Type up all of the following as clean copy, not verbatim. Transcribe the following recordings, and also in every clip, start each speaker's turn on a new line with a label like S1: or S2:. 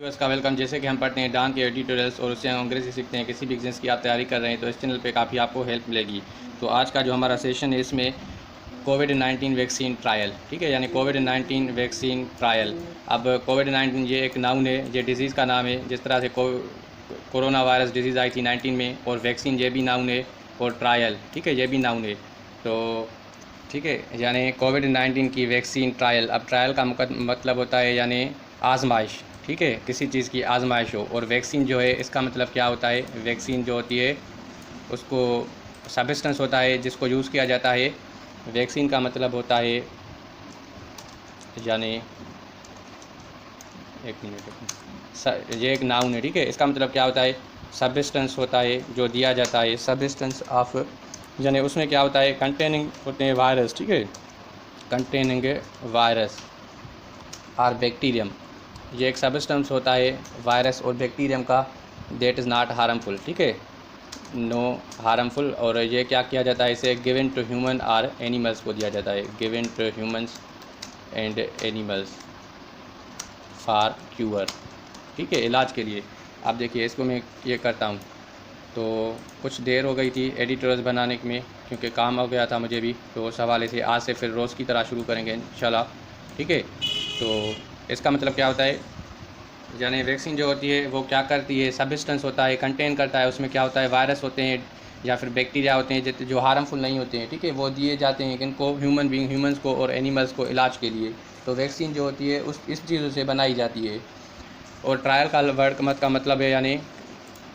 S1: Viewers का welcome. जैसे कि हम पढ़ते हैं डान के एडिटोरियल्स और उससे हम अंग्रेज़ी सीखते हैं। किसी भी एग्जाम्स की आप तैयारी कर रहे हैं तो इस चैनल पे काफ़ी आपको हेल्प मिलेगी। तो आज का जो हमारा सेशन है इसमें कोविड-19 वैक्सीन ट्रायल, ठीक है, यानी कोविड-19 वैक्सीन ट्रायल। अब कोविड-19 ये एक नाउन है, ये डिज़ीज़ का नाम है। जिस तरह से कोरोना वायरस डिज़ीज़ आई थी 19 में, और वैक्सीन ये भी नाउन है, और ट्रायल, ठीक है, ये भी नाउन है। तो ठीक है, यानी कोविड-19 की वैक्सीन ट्रायल। अब ट्रायल का मतलब होता है यानी आजमाइश, ठीक है, किसी चीज़ की आजमाइश हो। और वैक्सीन जो है इसका मतलब क्या होता है, वैक्सीन जो होती है उसको सब्सटेंस होता है जिसको यूज़ किया जाता है। वैक्सीन का मतलब होता है यानी ये एक नाउन है, ठीक है। इसका मतलब क्या होता है, सब्सटेंस होता है जो दिया जाता है, सब्सटेंस ऑफ, यानी उसमें क्या होता है, कंटेनिंग होते हैं वायरस, ठीक है, कंटेनिंग वायरस और बैक्टीरियम। ये एक सब्सटेंस होता है वायरस और बैक्टीरियम का, दैट इज़ नॉट हार्मफुल, ठीक है, नो हार्मफुल। और ये क्या किया जाता है, इसे गिवन टू ह्यूमन और एनिमल्स को दिया जाता है, given to humans and animals for cure, ठीक है, इलाज के लिए। अब देखिए इसको मैं ये करता हूँ। तो कुछ देर हो गई थी एडिटोरियल्स बनाने में, क्योंकि काम हो गया था मुझे भी। तो उस हवाले से आज से फिर रोज़ की तरह शुरू करेंगे इंशाल्लाह, ठीक है। तो इसका मतलब क्या होता है, यानी वैक्सीन जो होती है वो क्या करती है, सब्सटेंस होता है, कंटेन करता है। उसमें क्या होता है, वायरस होते हैं या फिर बैक्टीरिया होते हैं जो हार्मफुल नहीं होते हैं, ठीक है, वो दिए जाते हैं इनको ह्यूमंस को और एनिमल्स को इलाज के लिए। तो वैक्सीन जो होती है उस इस चीज़ों से बनाई जाती है। और ट्रायल का वर्ड का मतलब है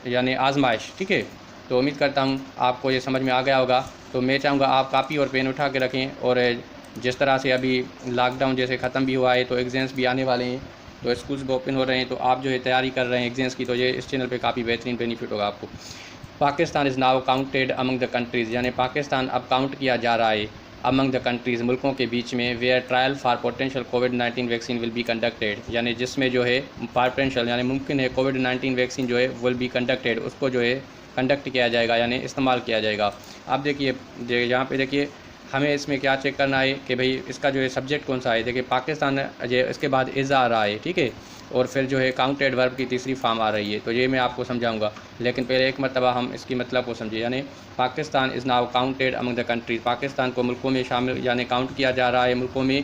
S1: यानी आजमाइश, ठीक है। तो उम्मीद करता हूँ आपको ये समझ में आ गया होगा। तो मैं चाहूँगा आप कापी और पेन उठा के रखें। और जिस तरह से अभी लॉकडाउन जैसे ख़त्म भी हुआ है तो एग्ज़ाम्स भी आने वाले हैं, तो स्कूल्स भी ओपन हो रहे हैं, तो आप जो है तैयारी कर रहे हैं एग्ज़ाम्स की, तो ये इस चैनल पे काफ़ी बेहतरीन बेनिफिट होगा आपको। Pakistan is now counted among the countries, यानी पाकिस्तान अब काउंट किया जा रहा है अमंग द कंट्रीज़, मुल्कों के बीच में, वेयर ट्रायल फॉर पोटेंशियल कोविड-19 वैक्सीन विल बी कंडक्टेड, यानी जिसमें जो है पोटेंशियल यानी मुमकिन है कोविड-19 वैक्सीन जो है विल बी कंडक्टेड, उसको जो है कंडक्ट किया जाएगा यानी इस्तेमाल किया जाएगा। अब देखिए यहाँ पे देखिए हमें इसमें क्या चेक करना है कि भाई इसका जो है सब्जेक्ट कौन सा है। देखिए पाकिस्तान ये इसके बाद इज़ आ रहा है, ठीक है, और फिर जो है काउंटेड वर्ब की तीसरी फॉर्म आ रही है। तो ये मैं आपको समझाऊंगा, लेकिन पहले एक मरतबा हम इसकी मतलब को समझे। यानी Pakistan is now counted among the countries, Pakistan को मुल्कों में शामिल यानी काउंट किया जा रहा है मुल्कों में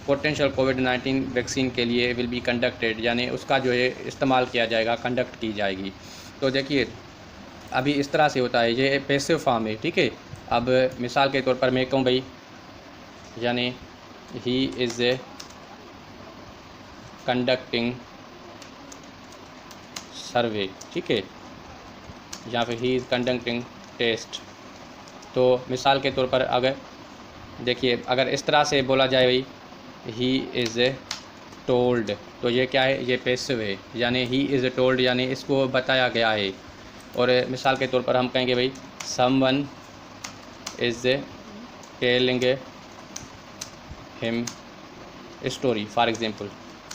S1: पोटेंशियल कोविड-19 वैक्सीन के लिए विल बी कंडक्टेड, यानी उसका जो है इस्तेमाल किया जाएगा, कंडक्ट की जाएगी। तो देखिए अभी इस तरह से होता है, ये पैसिव फॉर्म है, ठीक है। अब मिसाल के तौर पर मैं कहूँ भाई, यानी ही इज़ कंडक्टिंग सर्वे, ठीक है, या फिर ही इज़ कंडक्टिंग टेस्ट। तो मिसाल के तौर पर अगर देखिए अगर इस तरह से बोला जाए भाई ही इज़ टोल्ड, तो ये क्या है, ये पैसिव है, यानी ही इज़ टोल्ड यानी इसको बताया गया है। और मिसाल के तौर पर हम कहेंगे भाई someone is telling him story for example,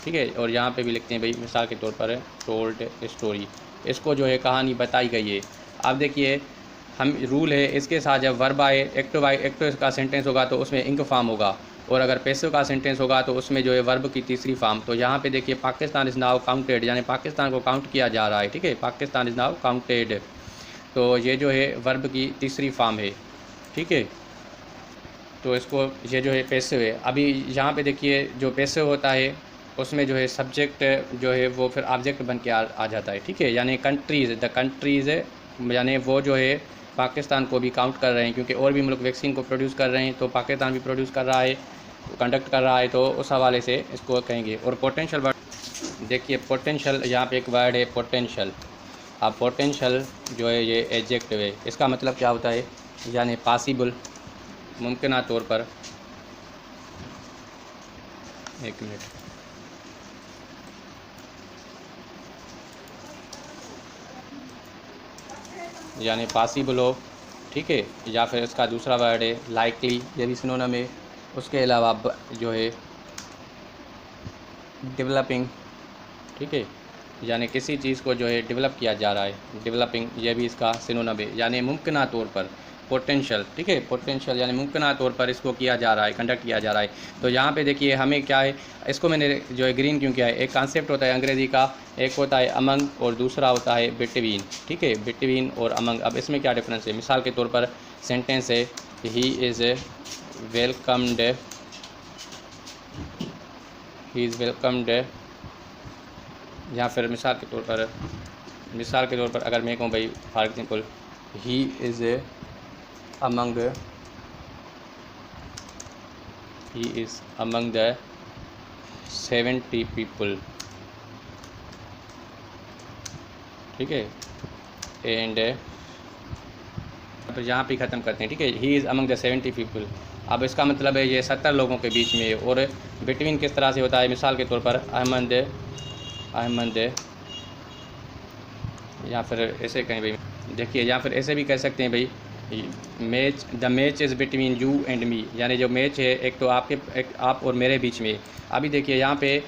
S1: ठीक है। और यहाँ पे भी लिखते हैं भाई मिसाल के तौर पर टोल्ड स्टोरी, इसको जो है कहानी बताई गई है। अब देखिए हम रूल है इसके साथ, जब वर्ब आए एक्टिव का सेंटेंस होगा तो उसमें इंक फॉर्म होगा, और अगर पैसिव का सेंटेंस होगा तो उसमें जो है वर्ब की तीसरी फॉर्म। तो यहाँ पे देखिए पाकिस्तान इज़ नाउ काउंटेड, यानी पाकिस्तान को काउंट किया जा रहा है, ठीक है, पाकिस्तान इज़ नाउ काउंटेड। तो ये जो है वर्ब की तीसरी फॉर्म है, ठीक है। तो इसको ये जो है पैसिव है। अभी यहाँ पे देखिए जो पैसिव होता है उसमें जो है सब्जेक्ट जो है वो फिर ऑब्जेक्ट बन के आ जाता है, ठीक है। यानी कंट्रीज़, द कंट्रीज़, यानी वो जो है पाकिस्तान को भी काउंट कर रहे हैं, क्योंकि और भी मुल्क वैक्सीन को प्रोड्यूस कर रहे हैं, तो पाकिस्तान भी प्रोड्यूस कर रहा है, कंडक्ट कर रहा है, तो उस हवाले से इसको कहेंगे। और पोटेंशियल वर्ड देखिए, पोटेंशियल यहाँ पे एक वर्ड है पोटेंशियल। अब पोटेंशियल जो है ये एडजेक्टिव है, इसका मतलब क्या होता है, यानी पॉसिबल, मुमकिन तौर पर, एक मिनट, यानी पॉसिबल हो, ठीक है। या फिर इसका दूसरा वर्ड है लाइकली, ये भी सिनोनिम है। उसके अलावा जो है डेवलपिंग, ठीक है, यानी किसी चीज़ को जो है डेवलप किया जा रहा है, डेवलपिंग, ये भी इसका सिनोनिम है, यानी मुमकिन तौर पर। पोटेंशियल, ठीक है, पोटेंशियल यानी मुमकिन तौर पर इसको किया जा रहा है, कंडक्ट किया जा रहा है। तो यहाँ पे देखिए हमें क्या है, इसको मैंने जो है ग्रीन क्यों किया है, एक कॉन्सेप्ट होता है अंग्रेज़ी का, एक होता है अमंग और दूसरा होता है बिटवीन, ठीक है, बिटवीन और अमंग। अब इसमें क्या डिफरेंस है, मिसाल के तौर पर सेंटेंस है he is welcomed, he is welcomed, या फिर मिसाल के तौर पर अगर मैं कहूँ भाई for example he is among the 70 people, ठीक है, एंड यहाँ पे ख़त्म करते हैं, ठीक है, he is among the 70 people. अब इसका मतलब है ये 70 लोगों के बीच में, और बिटवीन किस तरह से होता है, मिसाल के तौर पर अहमद, या फिर ऐसे कहें भाई, देखिए या फिर ऐसे भी कह सकते हैं भाई the match is between you and me, यानी जो मैच है एक तो आप और मेरे बीच में। अभी देखिए यहाँ पे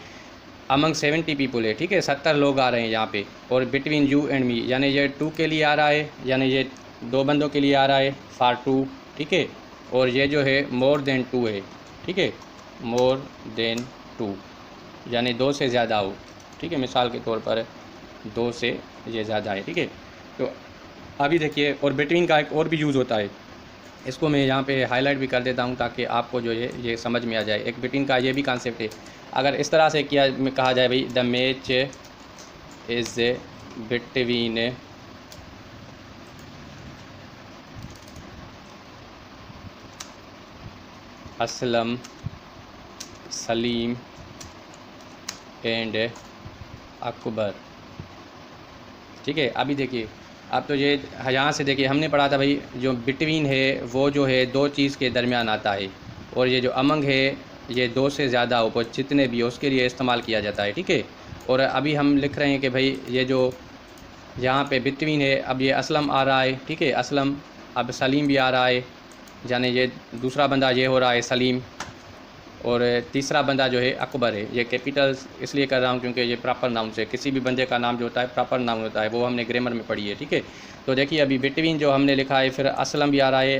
S1: अमंग 70 पीपल है, ठीक है, 70 लोग आ रहे हैं यहाँ पे, और बिटवीन यू एंड मी यानी ये 2 के लिए आ रहा है, यानी ये 2 बंदों के लिए आ रहा है, फॉर 2, ठीक है, और ये जो है मोर देन 2 है, ठीक है, मोर देन 2 यानी 2 से ज़्यादा हो, ठीक है, मिसाल के तौर पर 2 से ये ज़्यादा है, ठीक है। तो अभी देखिए, और बिटवीन का एक और भी यूज़ होता है, इसको मैं यहाँ पे हाईलाइट भी कर देता हूँ ताकि आपको जो है ये समझ में आ जाए। एक बिटवीन का ये भी कॉन्सेप्ट है, अगर इस तरह से कहा जाए भाई the match is between Aslam, Salim and Akbar, ठीक है। अभी देखिए, अब तो ये यहाँ से देखिए हमने पढ़ा था भाई जो बिटवीन है वो जो है 2 चीज़ के दरमियान आता है, और ये जो अमंग है ये 2 से ज़्यादा ऊपर जितने भी उसके लिए इस्तेमाल किया जाता है, ठीक है। और अभी हम लिख रहे हैं कि भाई ये जो यहाँ पे बिटवीन है, अब ये असलम आ रहा है, ठीक है, असलम, अब सलीम भी आ रहा है, यानी ये दूसरा बंदा ये हो रहा है सलीम, और तीसरा बंदा जो है अकबर है। ये कैपिटल्स इसलिए कर रहा हूँ क्योंकि ये प्रॉपर नाउन से, किसी भी बंदे का नाम जो होता है प्रॉपर नाउन होता है, वो हमने ग्रामर में पढ़ी है, ठीक है। तो देखिए अभी बिटवीन जो हमने लिखा है, फिर असलम भी आ रहा है,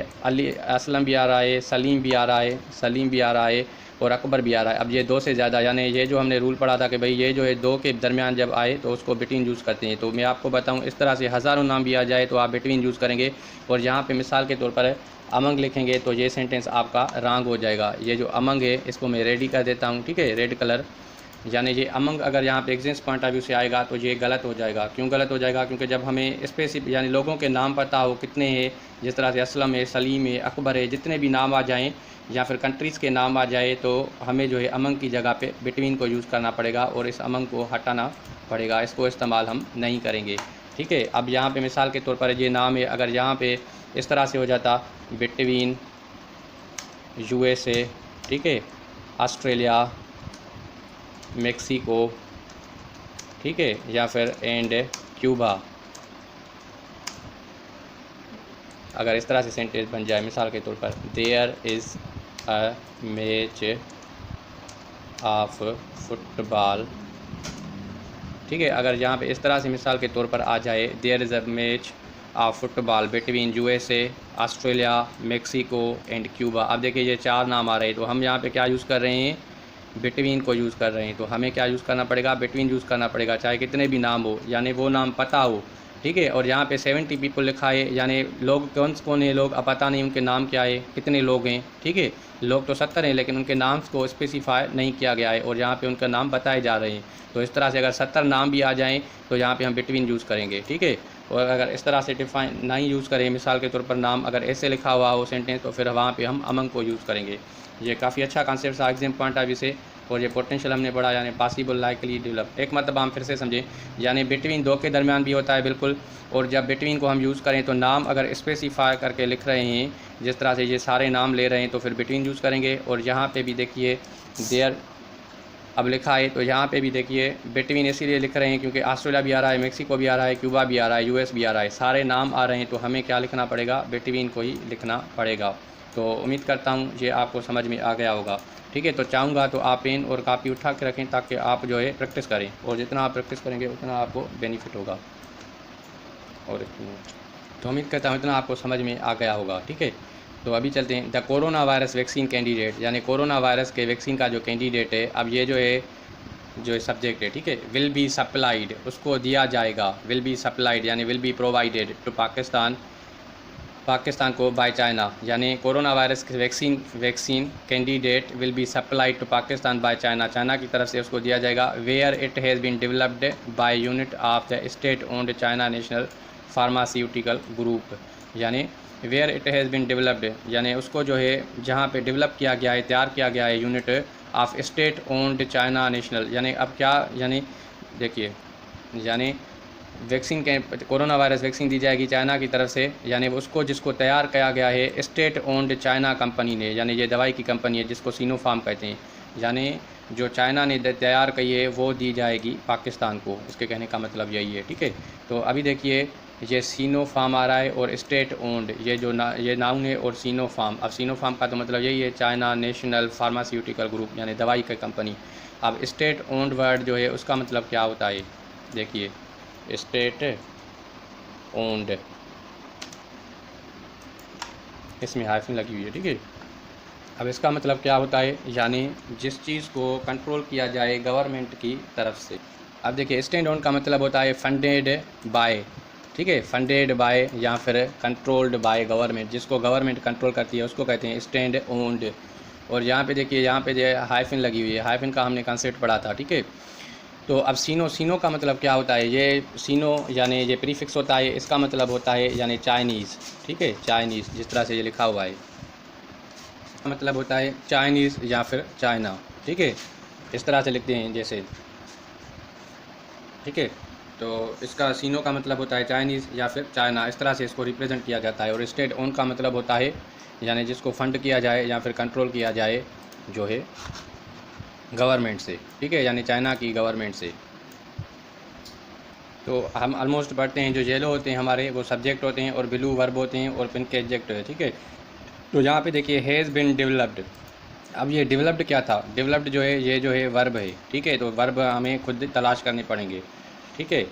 S1: असलम भी आ रहा है, सलीम भी आ रहा है, और अकबर भी आ रहा है। अब ये 2 से ज़्यादा, यानी ये जो हमने रूल पढ़ा था कि भाई ये जो है 2 के दरमियान जब आए तो उसको बिटवीन यूज़ करते हैं। तो मैं आपको बताऊँ, इस तरह से हज़ारों नाम भी आ जाए तो आप बिटवीन यूज़ करेंगे, और यहाँ पे मिसाल के तौर पर अमंग लिखेंगे तो ये सेंटेंस आपका रॉन्ग हो जाएगा। ये जो अमंग है इसको मैं रेडी कर देता हूँ, ठीक है, रेड कलर, यानी ये अमंग अगर यहाँ पे एग्जेंस पॉइंट ऑफ व्यू से आएगा तो ये गलत हो जाएगा। क्यों गलत हो जाएगा, क्योंकि जब हमें स्पेसिफिक यानी लोगों के नाम पता हो कितने हैं, जिस तरह से असलम है, सलीम है, अकबर है, जितने भी नाम आ जाएँ या फिर कंट्रीज़ के नाम आ जाए तो हमें जो है अमंग की जगह पे बिटवीन को यूज़ करना पड़ेगा, और इस अमंग को हटाना पड़ेगा, इसको इस्तेमाल हम नहीं करेंगे, ठीक है। अब यहाँ पे मिसाल के तौर पर ये नाम है, अगर यहाँ पे इस तरह से हो जाता बिटवीन USA, ठीक है, ऑस्ट्रेलिया, मेक्सिको, ठीक है, या फिर एंड क्यूबा, अगर इस तरह से सेंटेंस बन जाए, मिसाल के तौर पर there is a match of football, ठीक है, अगर यहाँ पे इस तरह से मिसाल के तौर पर आ जाए there is a match of football between USA, Australia, Mexico and Cuba. अब देखिए ये 4 नाम आ रहे हैं, तो हम यहाँ पे क्या यूज़ कर रहे हैं, बिटवीन को यूज़ कर रहे हैं। तो हमें क्या यूज़ करना पड़ेगा, बिटवीन यूज़ करना पड़ेगा, चाहे कितने भी नाम हो, यानी वो नाम पता हो, ठीक है। और यहाँ पे 70 पीपल लिखा है, यानी लोग कौन कौन है, लोग अब पता नहीं उनके नाम क्या है, कितने लोग हैं, ठीक है। लोग तो 70 हैं लेकिन उनके नाम को स्पेसिफाई नहीं किया गया है, और यहाँ पे उनका नाम बताए जा रहे हैं। तो इस तरह से अगर 70 नाम भी आ जाएँ तो यहाँ पे हम बिटवीन यूज़ करेंगे, ठीक है। और अगर इस तरह से डिफाइन नहीं यूज़ करें, मिसाल के तौर पर नाम अगर ऐसे लिखा हुआ हो सेंटेंस, तो फिर वहाँ पे हम अमंग को यूज़ करेंगे। ये काफ़ी अच्छा कॉन्सेप्ट था एग्जाम पॉइंट ऑफ व्यू से, और ये पोटेंशियल हमने पढ़ा, यानी पॉसिबल लाइकली डेवलप। एक मतलब हम फिर से समझें, यानी बिटवीन 2 के दरमियान भी होता है बिल्कुल, और जब बिटवीन को हम यूज़ करें तो नाम अगर स्पेसिफाई करके लिख रहे हैं, जिस तरह से ये सारे नाम ले रहे हैं, तो फिर बिटवीन यूज़ करेंगे। और यहाँ पे भी देखिए देयर अब लिखा है, तो यहाँ पे भी देखिए बिटवीन इसीलिए लिख रहे हैं क्योंकि ऑस्ट्रेलिया भी आ रहा है, मेक्सिको भी आ रहा है, क्यूबा भी आ रहा है, US भी आ रहा है, सारे नाम आ रहे हैं, तो हमें क्या लिखना पड़ेगा, बिटवीन को ही लिखना पड़ेगा। तो उम्मीद करता हूँ ये आपको समझ में आ गया होगा, ठीक है। तो चाहूँगा तो आप पेन और कापी उठा के रखें ताकि आप जो है प्रैक्टिस करें, और जितना आप प्रैक्टिस करेंगे उतना आपको बेनिफिट होगा। और तो उम्मीद करता हूँ इतना आपको समझ में आ गया होगा, ठीक है। तो अभी चलते हैं the corona virus vaccine candidate, यानी कोरोना वायरस के वैक्सीन का जो कैंडिडेट है, अब ये जो सब्जेक्ट है, ठीक है, विल बी सप्लाइड, उसको दिया जाएगा, विल बी सप्लाइड यानी will be provided to Pakistan को बाय चाइना, यानी कोरोना वायरस के vaccine candidate will be supplied to Pakistan by China, China की तरफ से उसको दिया जाएगा, where it has been developed by unit of the state owned China national pharmaceutical group, यानी where it has been developed यानी उसको जो है जहाँ पे डेवलप किया गया है, तैयार किया गया है, unit of state owned China national, यानी अब क्या, यानी देखिए, यानी वैक्सीन के कोरोना वायरस वैक्सीन दी जाएगी चाइना की तरफ से, यानी उसको जिसको तैयार किया गया है स्टेट ओन्ड चाइना कंपनी ने, यानी ये दवाई की कंपनी है जिसको सिनोफार्म कहते हैं, यानी जो चाइना ने तैयार की है वो दी जाएगी पाकिस्तान को, इसके कहने का मतलब यही है, ठीक है। तो अभी देखिए ये सिनोफार्म आ रहा है और स्टेट ओन्ड, ये जो ये नाउन है, और सिनोफार्म, अब सिनोफार्म का तो मतलब यही है चाइना नेशनल फार्मास्यूटिकल ग्रुप यानी दवाई की कंपनी। अब स्टेट ओन्ड वर्ड जो है उसका मतलब क्या होता है, देखिए स्टेट ओन्ड, इसमें हाइफन लगी हुई है, ठीक है। अब इसका मतलब क्या होता है, यानी जिस चीज़ को कंट्रोल किया जाए गवर्नमेंट की तरफ से। अब देखिए स्टैंड ओन का मतलब होता है फंडेड बाय, ठीक है, फंडेड बाय या फिर कंट्रोल्ड बाय गवर्नमेंट, जिसको गवर्नमेंट कंट्रोल करती है उसको कहते हैं स्टैंड ओन्ड। और यहाँ पे देखिए, यहाँ पे जो हाइफन लगी हुई है, हाइफन का हमने कंसेप्ट पढ़ा था, ठीक है। तो अब सीनो का मतलब क्या होता है, ये सीनो यानी ये प्रीफिक्स होता है, इसका मतलब होता है यानी चाइनीज़, ठीक है, चाइनीज़, जिस तरह से ये लिखा हुआ है, इसका मतलब होता है चाइनीज़ या फिर चाइना, ठीक है, इस तरह से लिखते हैं जैसे, ठीक है। तो इसका सीनो का मतलब होता है चाइनीज़ या फिर चाइना, इस तरह से इसको रिप्रेजेंट किया जाता है। और स्टेट ओन का मतलब होता है यानी जिसको फंड किया जाए या फिर कंट्रोल किया जाए जो है गवर्नमेंट से, ठीक है, यानी चाइना की गवर्नमेंट से। तो हम ऑलमोस्ट पढ़ते हैं, जो येलो होते हैं हमारे वो सब्जेक्ट होते हैं और ब्लू वर्ब होते हैं और पिंक एडजेक्ट है, ठीक है। तो यहाँ पे देखिए हैज़ बिन डेवलप्ड, अब ये डेवलप्ड क्या था, डेवलप्ड जो है ये जो है वर्ब है, ठीक है। तो वर्ब हमें खुद तलाश करने पड़ेंगे, ठीक है।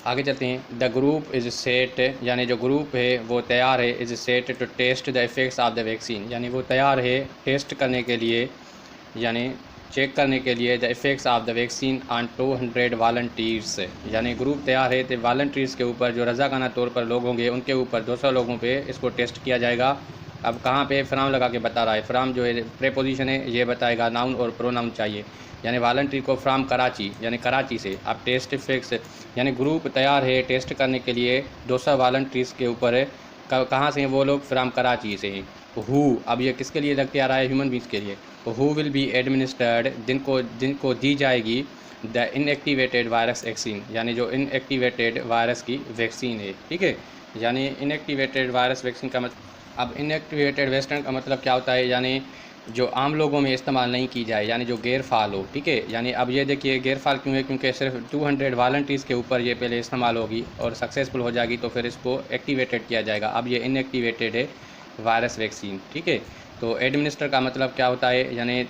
S1: आगे चलते हैं, द ग्रुप इज़ सेट, यानी जो ग्रुप है वो तैयार है, is set to test the effects of the vaccine, यानी वो तैयार है टेस्ट करने के लिए, यानी चेक करने के लिए the effects of the vaccine on 200 volunteers, यानी ग्रुप तैयार है तो वॉलंटियर्स के ऊपर जो रज़ाकाना तौर पर लोग होंगे उनके ऊपर 200 लोगों पे इसको टेस्ट किया जाएगा। अब कहाँ पे फ्राम लगा के बता रहा है, फ्राम जो है प्रेपोजिशन है, ये बताएगा, नाउन और प्रोनाउन चाहिए, यानी वॉलंटियर को फ्राम कराची, यानी कराची से। अब टेस्ट इफेक्ट्स यानी ग्रुप तैयार है टेस्ट करने के लिए 200 वॉलंटियर्स के ऊपर है, कहाँ से हैं वो लोग, फ्राम कराची से हैं। हु, अब ये किसके लिए लगते आ रहा है, ह्यूमन बींग्स के लिए। हु विल बी एडमिनिस्टर्ड, जिनको दी जाएगी द इनएक्टिवेटेड वायरस वैक्सीन, यानी जो इनएक्टिवेटेड वायरस की वैक्सीन है, ठीक है। यानी इनएक्टिवेटेड वायरस वैक्सीन का मतलब, अब इनएक्टिवेटेड वेस्टर्न का मतलब क्या होता है, यानी जो आम लोगों में इस्तेमाल नहीं की जाए, यानी जो गैर फाल हो, ठीक है। यानी अब ये देखिए गैर फाल क्यों है, क्योंकि सिर्फ 200 वॉलंटियर्स के ऊपर ये पहले इस्तेमाल होगी और सक्सेसफुल हो जाएगी तो फिर इसको एक्टिवेटेड किया जाएगा। अब ये इनएक्टिवेटेड है वायरस वैक्सीन, ठीक है। तो एडमिनिस्टर का मतलब क्या होता है, यानी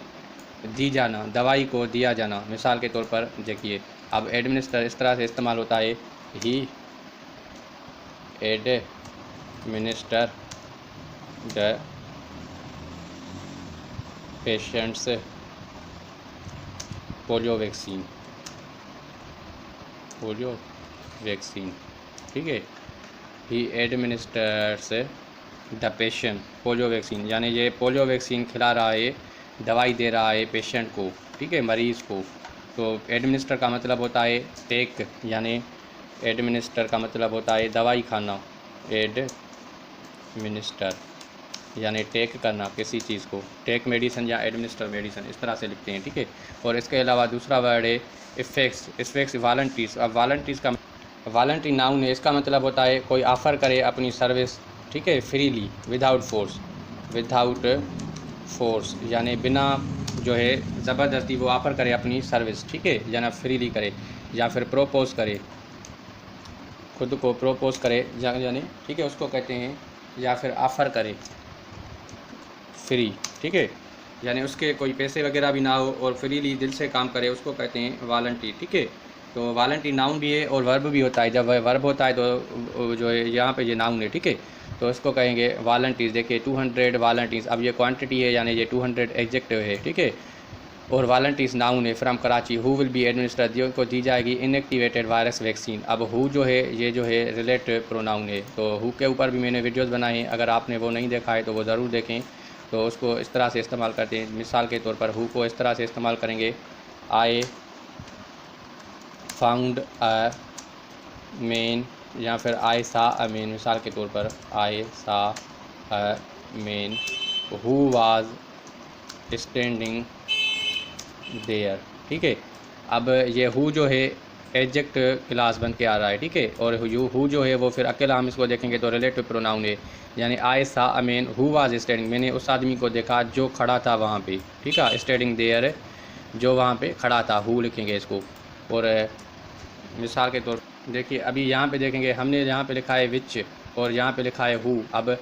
S1: दी जाना, दवाई को दिया जाना। मिसाल के तौर पर देखिए, अब एडमिनिस्टर इस तरह से इस्तेमाल होता है, he administer the patients polio vaccine, ठीक है। He administers the patient polio vaccine, यानी ये पोलियो वैक्सीन खिला रहा है, दवाई दे रहा है पेशेंट को, ठीक है, मरीज़ को। तो एडमिनिस्टर का मतलब होता है टेक, यानी एडमिनिस्टर का मतलब होता है दवाई खाना, एडमिनिस्टर यानी टेक करना किसी चीज़ को, टेक मेडिसिन या एडमिनिस्टर मेडिसिन, इस तरह से लिखते हैं, ठीक है। और इसके अलावा दूसरा वर्ड है इफ़ेक्ट्स वॉलंटियर्स। अब वॉलंटियर्स का वॉलंटियर नाउन है, इसका मतलब होता है कोई ऑफ़र करे अपनी सर्विस, ठीक है, फ्रीली, विदाउट फोर्स, यानी बिना जो है ज़बरदस्ती वो ऑफ़र करे अपनी सर्विस, ठीक है, यानी फ्रीली करे, या फिर प्रोपोज करे, खुद को प्रोपोज करे, यानी ठीक है, उसको कहते हैं, या फिर ऑफ़र करे फ्री, ठीक है, यानी उसके कोई पैसे वगैरह भी ना हो और फ्रीली दिल से काम करे, उसको कहते हैं वॉलंटियर, ठीक है। तो वॉलंटरी नाउन भी है और वर्ब भी होता है। जब वह वर्ब होता है तो जो है यहाँ पे ये नाउन है, ठीक है, तो इसको कहेंगे वॉलंटीज़। देखिए 200 वॉलंटीज़, अब ये क्वांटिटी है यानी ये 200 एडजेक्टिव है, ठीक है, और वॉलंटीज़ नाउन है from Karachi. Who will be administer, जो को दी जाएगी इनएक्टिवेटेड वायरस वैक्सीन। अब हु जो है ये जो है रिलेटिव प्रोनाउन है, तो हु के ऊपर भी मैंने वीडियोस बनाए हैं, अगर आपने वो नहीं देखा है तो वो ज़रूर देखें। तो उसको इस तरह से इस्तेमाल करते हैं। मिसाल के तौर पर हु को इस तरह से इस्तेमाल करेंगे, आई फाउंड अ मैन, या फिर आई सा अ मैन। मिसाल के तौर पर I saw a man who was standing there, ठीक है। अब ये हु जो है एडजेक्ट क्लास बन के आ रहा है, ठीक है, और हु जो है वो फिर अकेला हम इसको देखेंगे तो रिलेटिव प्रोनाउन है, यानी आई saw a man who was standing, मैंने उस आदमी को देखा जो खड़ा था वहाँ पे, ठीक है, स्टैंडिंग देयर जो वहाँ पे खड़ा था, हु लिखेंगे इसको। और मिसाल के तौर देखिए अभी यहाँ पे देखेंगे, हमने यहाँ पे लिखा है विच और यहाँ पे लिखा है हु। अब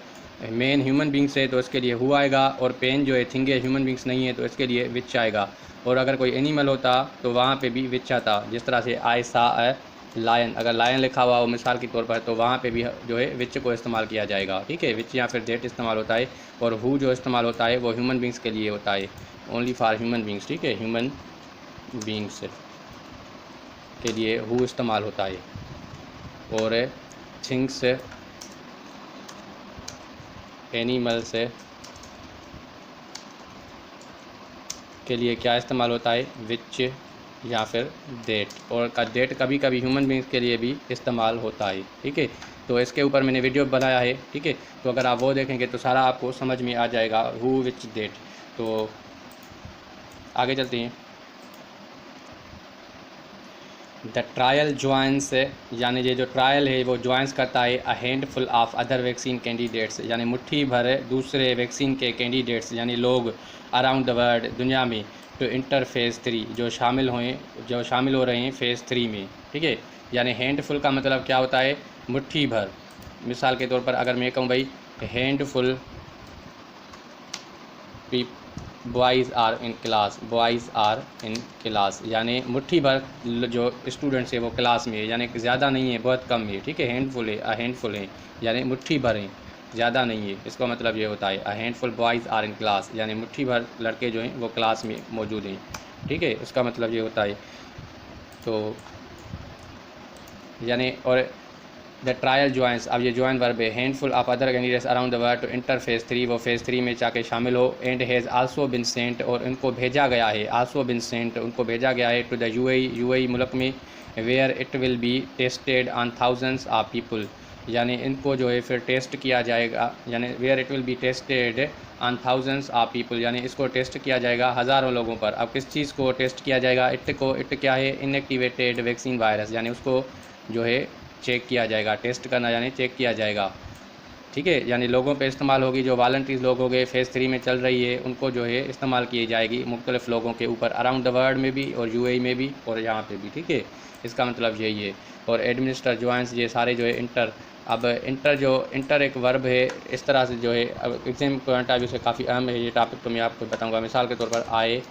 S1: मेन ह्यूमन बींग्स है तो इसके लिए हु आएगा, और पेन जो है थिंग है ह्यूमन बींग्स नहीं है तो इसके लिए विच आएगा। और अगर कोई एनिमल होता तो वहाँ पे भी विच आता, जिस तरह से आई सा अ लायन, अगर लायन लिखा हुआ हो मिसाल के तौर पर तो वहाँ पे भी जो है विच को इस्तेमाल किया जाएगा, ठीक है, विच या फिर डेट इस्तेमाल होता है। और हु जो इस्तेमाल होता है वो ह्यूमन बींग्स के लिए होता है, ओनली फॉर ह्यूमन बींग्स, ठीक है, ह्यूमन बींग्स के लिए हु इस्तेमाल होता है। और थिंग्स एनिमल्स के लिए क्या इस्तेमाल होता है, विच या फिर डेट। और का डेट कभी कभी ह्यूमन बींग्स के लिए भी इस्तेमाल होता है, ठीक है। तो इसके ऊपर मैंने वीडियो बनाया है, ठीक है, तो अगर आप वो देखेंगे तो सारा आपको समझ में आ जाएगा हु विच डेट। तो आगे चलते हैं। द ट्रायल ज्वाइंस, यानी ये जो ट्रायल है वो ज्वाइंस करता है a handful of other vaccine candidates, यानी मुट्ठी भर दूसरे वैक्सीन के कैंडिडेट्स यानी लोग अराउंड द वर्ल्ड दुनिया में, टू इंटर फेज़ 3 जो शामिल हो रहे हैं फेज़ 3 में, ठीक है। यानी हैंडफुल का मतलब क्या होता है, मुट्ठी भर। मिसाल के तौर पर अगर मैं कहूँ भाई handful boys are in class, boys are in class, यानी मुट्ठी भर जो स्टूडेंट्स है वो क्लास में है, यानी ज़्यादा नहीं है बहुत कम है, ठीक है, हैंडफुल है, अ हैंडफुल है, यानी मुट्ठी भर हैं, ज़्यादा नहीं है, इसका मतलब ये होता है a handful boys are in class, यानी मुट्ठी भर लड़के जो हैं वो क्लास में मौजूद हैं, ठीक है, उसका मतलब ये होता है। तो यानी और द ट्रायल ज्वाइंस, अब ये ज्वाइन वर्ब है, handful of other candidates around the world to enter phase 3, वो फेज़ 3 में जाके शामिल हो। And has also been sent, और उनको भेजा गया है, आल्सो बिन सेंट उनको भेजा गया है, टू द यूएई मुल्क में, where it will be tested on thousands of people, यानी इनको जो है फिर टेस्ट किया जाएगा, यानी where it will be tested on thousands of people, यानी इसको टेस्ट किया जाएगा हज़ारों लोगों पर। अब किस चीज़ को टेस्ट किया जाएगा, इट क्या है, इनएक्टिवेटेड वैक्सीन वायरस, यानी उसको जो है चेक किया जाएगा, टेस्ट करना यानी चेक किया जाएगा, ठीक है, यानी लोगों पे इस्तेमाल होगी, जो वॉलंटीज़ लोग हो गए फेज़ 3 में चल रही है उनको जो है इस्तेमाल की जाएगी मुख्तलिफ़ लोगों के ऊपर, अराउंड द वर्ल्ड में भी और यूएई में भी और यहाँ पे भी, ठीक है, इसका मतलब यही है। और एडमिनिस्टर ज्वाइंस ये सारे जो है इंटर, अब इंटर एक वर्ब है, इस तरह से जो है अब एग्जाम पॉइंट ऑफ व्यू से काफ़ी अहम है ये टॉपिक, तो मैं आपको बताऊँगा। मिसाल के तौर पर आए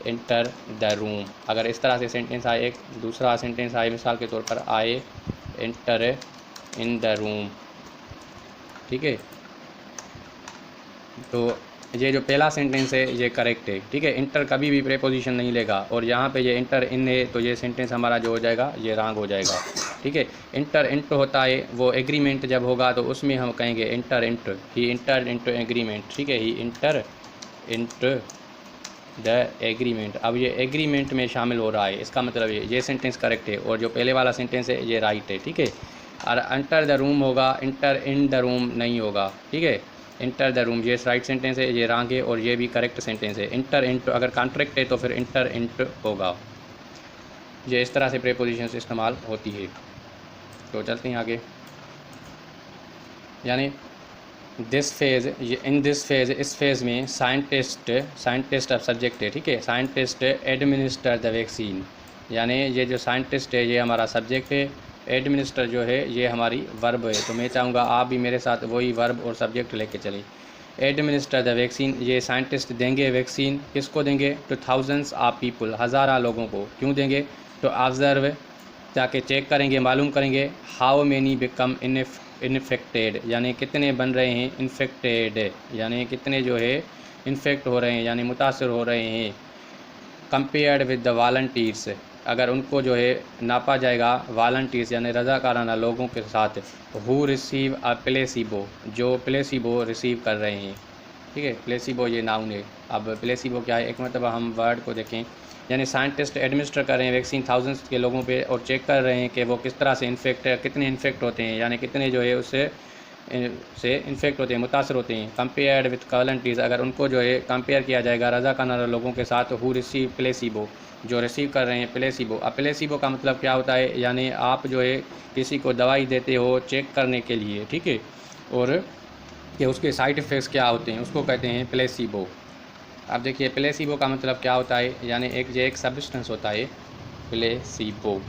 S1: इंटर द रूम, अगर इस तरह से सेंटेंस आए, एक दूसरा सेंटेंस आए मिसाल के तौर पर आए इंटर इन द रूम, ठीक है, तो ये जो पहला सेंटेंस है ये करेक्ट है, ठीक है, इंटर कभी भी प्रेपोजिशन नहीं लेगा, और यहाँ पे ये इंटर इन है तो ये सेंटेंस हमारा जो हो जाएगा ये रॉन्ग हो जाएगा, ठीक है। इंटर इंट होता है वो एग्रीमेंट जब होगा तो उसमें हम कहेंगे इंटर इंट, ही इंटर इंटू एग्रीमेंट, ठीक है, ही इंटर इंट द एग्रीमेंट। अब ये एग्रीमेंट में शामिल हो रहा है, इसका मतलब ये सेंटेंस करेक्ट है, और जो पहले वाला सेंटेंस है ये राइट है, ठीक है। और इंटर द रूम होगा, इंटर इन द रूम नहीं होगा, ठीक है, इंटर द रूम ये राइट सेंटेंस है, ये रॉन्ग है, और ये भी करेक्ट सेंटेंस है। इंटर इंट अगर कॉन्ट्रैक्ट है तो फिर इंटर इंट होगा। ये इस तरह से प्रेपोजिशंस इस्तेमाल होती है। तो चलते हैं आगे, यानी this phase, in this phase, इस फेज़ में साइंटिस्ट अब सब्जेक्ट है, ठीक है, साइंटिस्ट एडमिनिस्टर द वैक्सीन, यानी ये जो साइंटिस्ट है ये हमारा सब्जेक्ट है, एडमिनिस्टर जो है ये हमारी वर्ब है। तो मैं चाहूँगा आप भी मेरे साथ वही वर्ब और सब्जेक्ट लेके चलें। एडमिनिस्टर द वैक्सीन, ये साइंटिस्ट देंगे वैक्सीन, किसको देंगे, टू थाउजेंड्स ऑफ पीपल, हज़ारा लोगों को। क्यों देंगे, टू ऑब्ज़र्व ताकि चेक करेंगे, मालूम करेंगे हाउ मेनी बिकम इन्फेक्टेड, यानी कितने बन रहे हैं इन्फेक्टेड, यानी कितने जो है इन्फेक्ट हो रहे हैं यानी मुतासर हो रहे हैं। कंपेयर्ड विद द वॉलंटियर्स, अगर उनको जो है नापा जाएगा वॉलंटियर्स यानी रज़ाकाराना लोगों के साथ, हु रिसीव अ प्लेसिबो, जो प्लेसिबो रिसीव कर रहे हैं। ठीक है, प्लेसिबो ये नाउन है। अब प्लेसिबो क्या है, एक मतलब हम वर्ड को देखें, यानी साइंटिस्ट एडमिनिस्टर कर रहे हैं वैक्सीन थाउजेंड्स के लोगों पे और चेक कर रहे हैं कि वो किस तरह से कितने इन्फेक्ट होते हैं, यानी कितने जो है उससे इन्फेक्ट होते हैं, मुतासर होते हैं। कंपेयर्ड विथ वॉलंटियर्स, अगर उनको जो है कंपेयर किया जाएगा रज़ाकाराना लोगों के साथ, हु रिसीव प्लेसिबो, जो रिसीव कर रहे हैं प्लेसिबो। अब प्लेसिबो का मतलब क्या होता है, यानी आप जो है किसी को दवाई देते हो चेक करने के लिए, ठीक है, और कि उसके साइड इफ़ेक्ट्स क्या होते हैं, उसको कहते हैं प्लेसिबो। अब देखिए प्लेसिबो का मतलब क्या होता है, यानी एक सब्सटेंस होता है प्लेसिबो,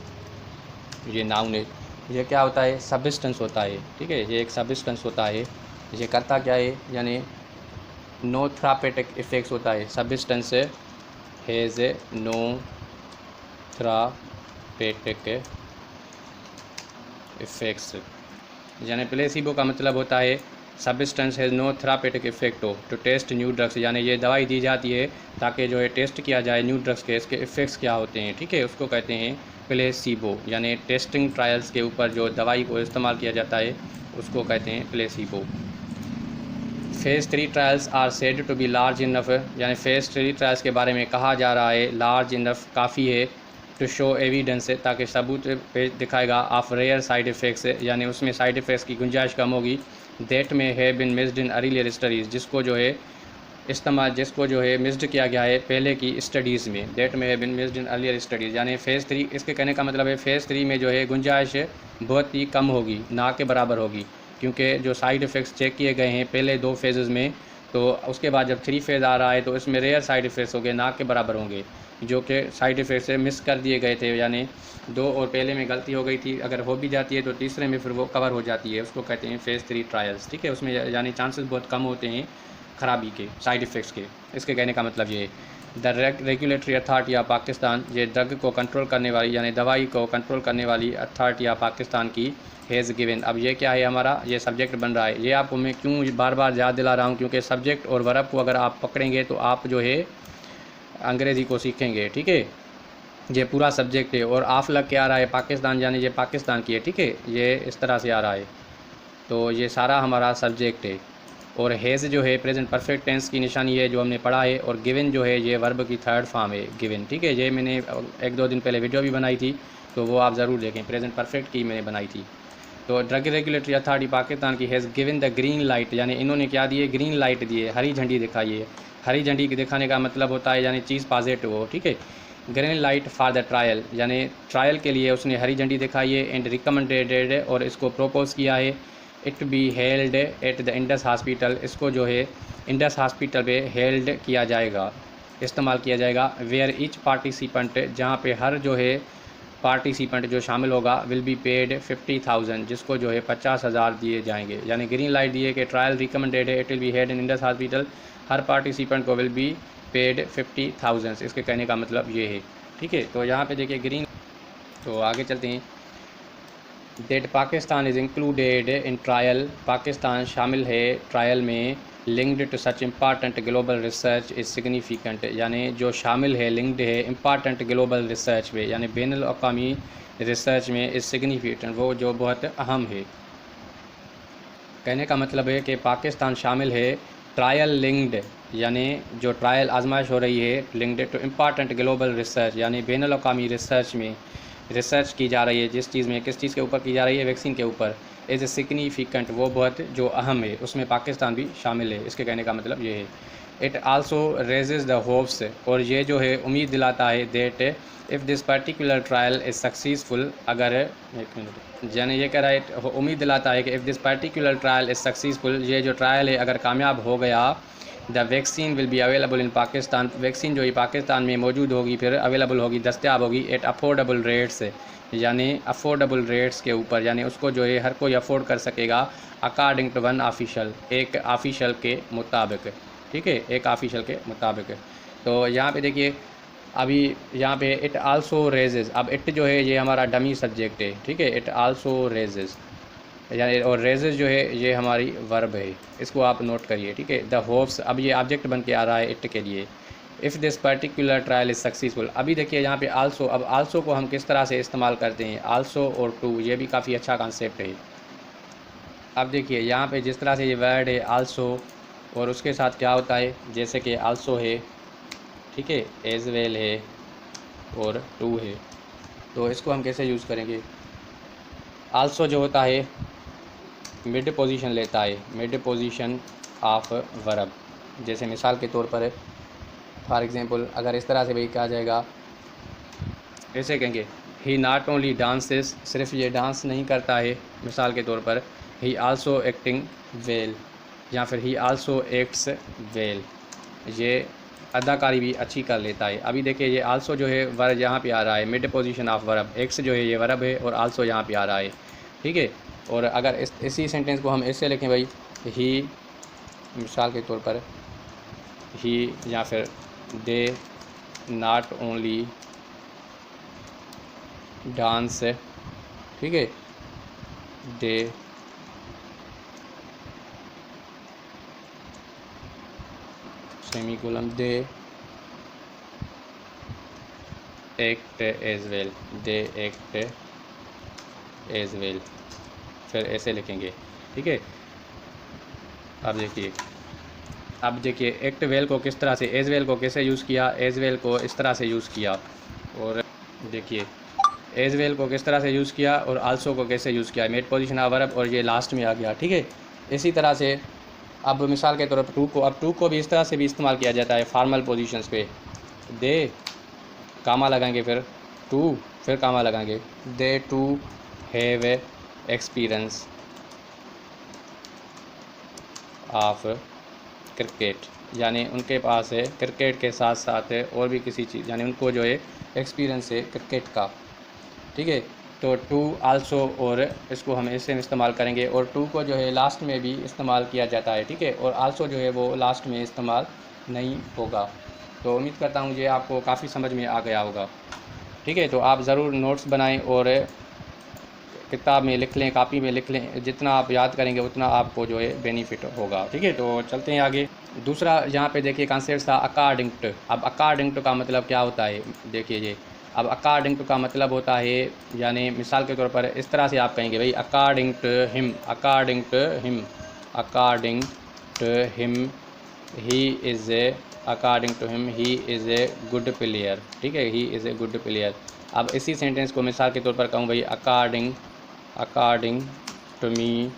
S1: ये नाउन है। ये क्या होता है, सब्सटेंस होता है, ठीक है, ये एक सब्सटेंस होता है। ये करता क्या है, यानी नो थेरापेटिक इफ़ेक्ट्स होता है, substance has no therapeutic effects, यानी प्लेसिबो का मतलब होता है substance has no therapeutic effect who to test new drugs, यानी ये दवाई दी जाती है ताकि जो है टेस्ट किया जाए न्यू ड्रग्स के, इसके इफ़ेक्ट्स क्या होते हैं, ठीक है, उसको कहते हैं प्लेसिबो। यानी टेस्टिंग ट्रायल्स के ऊपर जो दवाई को इस्तेमाल किया जाता है उसको कहते हैं placebo. Phase 3 trials are said to be large enough, यानी फेज़ 3 ट्रायल्स के बारे में कहा जा रहा है लार्ज इनफ, काफ़ी है, टू शो एविडेंस, ताकि सबूत पे दिखाएगा ऑफ रेयर साइड इफ़ेक्ट्स, यानी उसमें साइड इफ़ेक्ट्स की गुंजाइश कम होगी। दैट में है बिन मिस्ड इन अर्लियर स्टडीज़, जिसको जो है मिस्ड किया गया है पहले की स्टडीज़ में। दैट में है बिन मिस्ड इन अर्लियर स्टडीज़, यानी फेज़ 3, इसके कहने का मतलब है फेज़ 3 में जो है गुंजाइश बहुत ही कम होगी, ना के बराबर होगी, क्योंकि जो साइड इफ़ेक्ट्स चेक किए गए हैं पहले 2 फेजेज़ में, तो उसके बाद जब 3 फेज़ आ रहा है तो इसमें रेयर साइड इफ़ेक्ट्स होंगे, ना के बराबर होंगे, जो कि साइड इफ़ेक्ट से मिस कर दिए गए थे, यानी 2 और पहले में गलती हो गई थी, अगर हो भी जाती है तो तीसरे में फिर वो कवर हो जाती है, उसको कहते हैं फेज़ 3 ट्रायल्स, ठीक है। उसमें यानी चांसेस बहुत कम होते हैं ख़राबी के, साइड इफ़ेक्ट्स के, इसके कहने का मतलब ये है। The regulatory authority of Pakistan, ये ड्रग को कंट्रोल करने वाली यानी दवाई को कंट्रोल करने वाली अथॉरिटी ऑफ पाकिस्तान की हैज़ गिवन। अब ये क्या है, हमारा ये सब्जेक्ट बन रहा है। ये आपको मैं क्यों बार बार याद दिला रहा हूँ, क्योंकि सब्जेक्ट और वर्ब को अगर आप पकड़ेंगे तो आप जो है अंग्रेज़ी को सीखेंगे, ठीक है। ये पूरा सब्जेक्ट है और आफ लग के आ रहा है पाकिस्तान, यानी ये पाकिस्तान की है, ठीक है, ये इस तरह से आ रहा है, तो ये सारा हमारा सब्जेक्ट है। और हैज़ जो है प्रेजेंट परफेक्ट टेंस की निशानी है जो हमने पढ़ा है, और गिवन जो है ये वर्ब की थर्ड फॉर्म है, गिवन, ठीक है। ये मैंने 1-2 दिन पहले वीडियो भी बनाई थी, तो वो आप ज़रूर देखें, प्रेजेंट परफेक्ट की मैंने बनाई थी। तो ड्रग रेगुलेटरी अथॉरिटी पाकिस्तान की has given the green light, यानी इन्होंने क्या दिए, ग्रीन लाइट दिए, हरी झंडी दिखाई है। हरी झंडी दिखाने का मतलब होता है यानी चीज़ पॉजिटिव हो, ठीक है। Green light for the trial, यानी ट्रायल के लिए उसने हरी झंडी दिखाई है, एंड रिकमेंडेड, और इसको प्रोपोज़ किया है, it be held at the Indus hospital, इसको जो है इंडस हॉस्पिटल पे हेल्ड किया जाएगा, इस्तेमाल किया जाएगा। वेयर ईच पार्टिसिपेंट, जहाँ पे हर जो है पार्टिसिपेंट जो शामिल होगा, विल बी पेड 50,000, जिसको जो है 50,000 दिए जाएंगे। यानी ग्रीन लाइट दिए कि ट्रायल रिकमेंडेड है, it will be head in Indus hospital, her participant को विल बी पेड 50,000, इसके कहने का मतलब ये है, ठीक है। तो यहाँ पे देखिए ग्रीन, तो आगे चलते हैं। That Pakistan is included in trial, Pakistan शामिल है ट्रायल में। Linked to such important global research is significant, यानी जो शामिल है, लिंक्ड है इम्पॉर्टेंट ग्लोबल रिसर्च में, यानी बैनुल अक़वामी रिसर्च में, इज़ सिग्निफिकेंट, वो जो बहुत अहम है। कहने का मतलब है कि पाकिस्तान शामिल है ट्रायल लिंक्ड, यानी जो ट्रायल आजमाइश हो रही है, linked to important global research, यानी बैनुल अक़वामी रिसर्च में रिसर्च की जा रही है, जिस चीज़ में, किस चीज़ के ऊपर की जा रही है, वैक्सीन के ऊपर, इज़ सिग्निफिकेंट, वो बहुत जो अहम है, उसमें पाकिस्तान भी शामिल है, इसके कहने का मतलब ये है। इट आल्सो रेजेज़ द होप्स, और ये जो है उम्मीद दिलाता है, that if this particular trial is successful, अगर एक मिनट, यानी ये कह रहा है, उम्मीद दिलाता है कि if this particular trial is successful, ये जो ट्रायल है अगर कामयाब हो गया, the vaccine will be available in Pakistan, vaccine जो है पाकिस्तान में मौजूद होगी, फिर अवेलेबल होगी, दस्तयाब होगी, एट अफोर्डेबल रेट्स, यानी अफोर्डेबल रेट्स के ऊपर, यानी उसको जो है हर कोई अफोर्ड कर सकेगा, अकॉर्डिंग टू वन ऑफिशियल, एक ऑफिशियल के मुताबिक, ठीक है, एक ऑफिशियल के मुताबिक। तो यहाँ पे देखिए अभी यहाँ पे इट आल्सो रेजेस, अब इट जो है ये हमारा डमी सब्जेक्ट है, ठीक है, इट आल्सो रेजेस, यानी और रेजेस जो है ये हमारी वर्ब है, इसको आप नोट करिए, ठीक है। द होप्स, अब ये ऑब्जेक्ट बन के आ रहा है इट के लिए। If this particular trial is successful, अभी देखिए यहाँ पे आल्सो, अब आल्सो को हम किस तरह से इस्तेमाल करते हैं, आल्सो और टू, ये भी काफ़ी अच्छा कॉन्सेप्ट है। अब देखिए यहाँ पे जिस तरह से ये वर्ड है आल्सो, और उसके साथ क्या होता है, जैसे कि आल्सो है, ठीक है, एज वेल है और टू है, तो इसको हम कैसे यूज़ करेंगे। आल्सो जो होता है मिड पोजीशन लेता है, मिड पोजीशन ऑफ वर्ब। जैसे मिसाल के तौर पर फॉर एग्ज़ाम्पल अगर इस तरह से भी कहा जाएगा, ऐसे कहेंगे ही नॉट ओनली डांसेस, सिर्फ ये डांस नहीं करता है, मिसाल के तौर पर ही आल्सो एक्टिंग वेल, या फिर ही आल्सो एक्ट्स वेल, ये अदाकारी भी अच्छी कर लेता है। अभी देखिए ये आल्सो जो है वर्ब यहाँ पे आ रहा है, mid position of verb, x जो है ये वर्ब है और आल्सो यहाँ पे आ रहा है, ठीक है। और अगर इसी सेंटेंस को हम ऐसे लिखें भाई, ही, मिसाल के तौर पर ही या फिर दे नॉट ओनली डांस, ठीक है, they semicolon they act as well, they act as well, फिर ऐसे लिखेंगे, ठीक है। अब देखिए एक्ट वेल को किस तरह से, एज वेल को कैसे यूज़ किया, एज वेल को इस तरह से यूज़ किया, और देखिए एज वेल को किस तरह से यूज़ किया और आल्सो को कैसे यूज़ किया, मेड पोजीशन ऑफ वर्ब, और ये लास्ट में आ गया, ठीक है। इसी तरह से अब मिसाल के तौर पर टू को, अब टू को भी इस तरह से भी इस्तेमाल किया जाता है फॉर्मल पोजीशंस पे, दे कामा लगाएंगे, फिर टू, फिर कामा लगाएंगे, they too have experience of cricket, यानी उनके पास है क्रिकेट के साथ साथ है और भी किसी चीज़, यानी उनको जो है एक्सपीरियंस है क्रिकेट का, ठीक है। तो टू आल्सो, और इसको हम ऐसे में इस्तेमाल करेंगे, और टू को जो है लास्ट में भी इस्तेमाल किया जाता है, ठीक है, और आल्सो जो है वो लास्ट में इस्तेमाल नहीं होगा। तो उम्मीद करता हूँ ये आपको काफ़ी समझ में आ गया होगा, ठीक है। तो आप ज़रूर नोट्स बनाएं और किताब में लिख लें, कॉपी में लिख लें, जितना आप याद करेंगे उतना आपको जो है बेनिफिट होगा, ठीक है। तो चलते हैं आगे। दूसरा यहाँ पे देखिए कॉन्सेप्ट था अकॉर्डिंग टू। अब अकॉर्डिंग टू का मतलब क्या होता है, देखिए ये, अब अकॉर्डिंग टू का मतलब होता है, यानी मिसाल के तौर पर इस तरह से आप कहेंगे भाई, according to him, according to him, according to him he is a, according to him he is a good player, ठीक है, he is a good player. अब इसी सेंटेंस को मिसाल के तौर पर कहूँ भाई, according to me